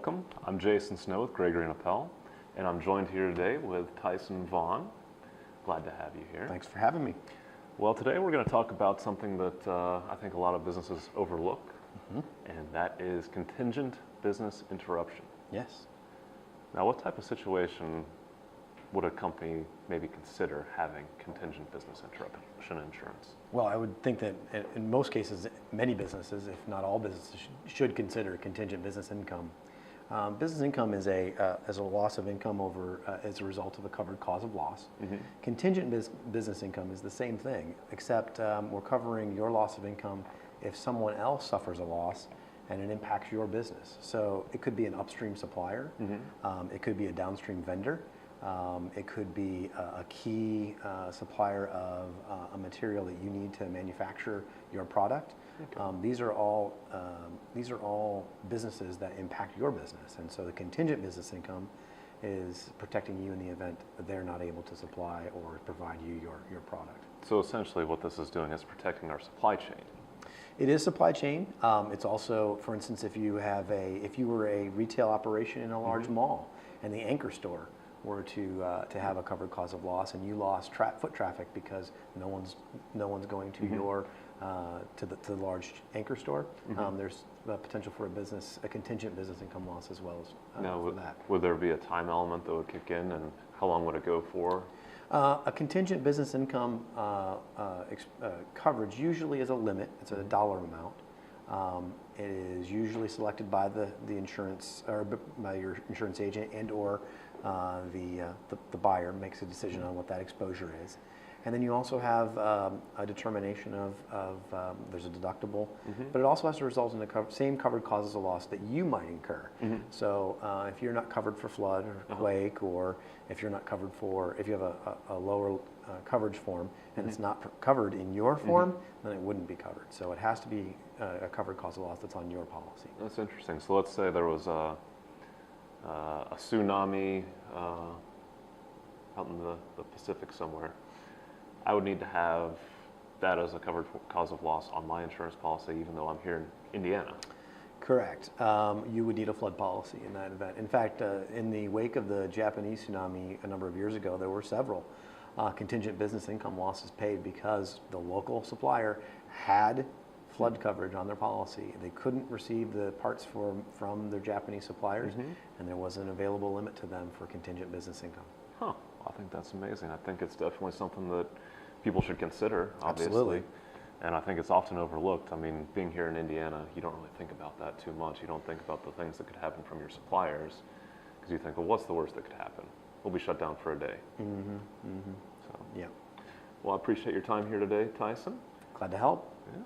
welcome. I'm Jason Snow with Gregory & Appel, and I'm joined here today with Tyson Vaughn. Glad to have you here. Thanks for having me. Well, today we're going to talk about something that I think a lot of businesses overlook, and that is contingent business interruption. Yes. Now, what type of situation would a company maybe consider having contingent business interruption insurance? Well, I would think that in most cases, many businesses, if not all businesses, should consider contingent business income. Business income is a loss of income as a result of a covered cause of loss. Contingent business income is the same thing, except we're covering your loss of income if someone else suffers a loss and it impacts your business. So it could be an upstream supplier, it could be a downstream vendor, it could be a key supplier of a material that you need to manufacture your product. These are all businesses that impact your business, and so the contingent business income is protecting you in the event that they're not able to supply or provide you your product. So essentially what this is doing is protecting our supply chain. It is supply chain. It's also, for instance, if you were a retail operation in a large mall and the anchor store were to have a covered cause of loss and you lost foot traffic because no one's going to your to the large anchor store, there's the potential for a contingent business income loss as well as for that. Would there be a time element that would kick in, and how long would it go for? A contingent business income coverage usually is a limit. It's a dollar amount. It is usually selected by the insurance or by your insurance agent or the buyer makes a decision on what that exposure is. And then you also have a determination of there's a deductible, but it also has to result in the same covered causes of loss that you might incur. So if you're not covered for flood or quake, or if you're not covered if you have a lower coverage form and it's not covered in your form, then it wouldn't be covered. So it has to be a covered cause of loss that's on your policy. That's interesting. So let's say there was a tsunami out in the Pacific somewhere. I would need to have that as a covered cause of loss on my insurance policy, even though I'm here in Indiana. Correct. You would need a flood policy in that event. In fact, in the wake of the Japanese tsunami a number of years ago, there were several contingent business income losses paid because the local supplier had flood coverage on their policy. They couldn't receive the parts from their Japanese suppliers, and there was an available limit to them for contingent business income. Huh. I think that's amazing. I think it's definitely something that people should consider, obviously. Absolutely. And I think it's often overlooked. I mean, being here in Indiana, you don't really think about that too much. You don't think about the things that could happen from your suppliers, because you think, well, what's the worst that could happen? We'll be shut down for a day. So, yeah. Well, I appreciate your time here today, Tyson. Glad to help. Yeah.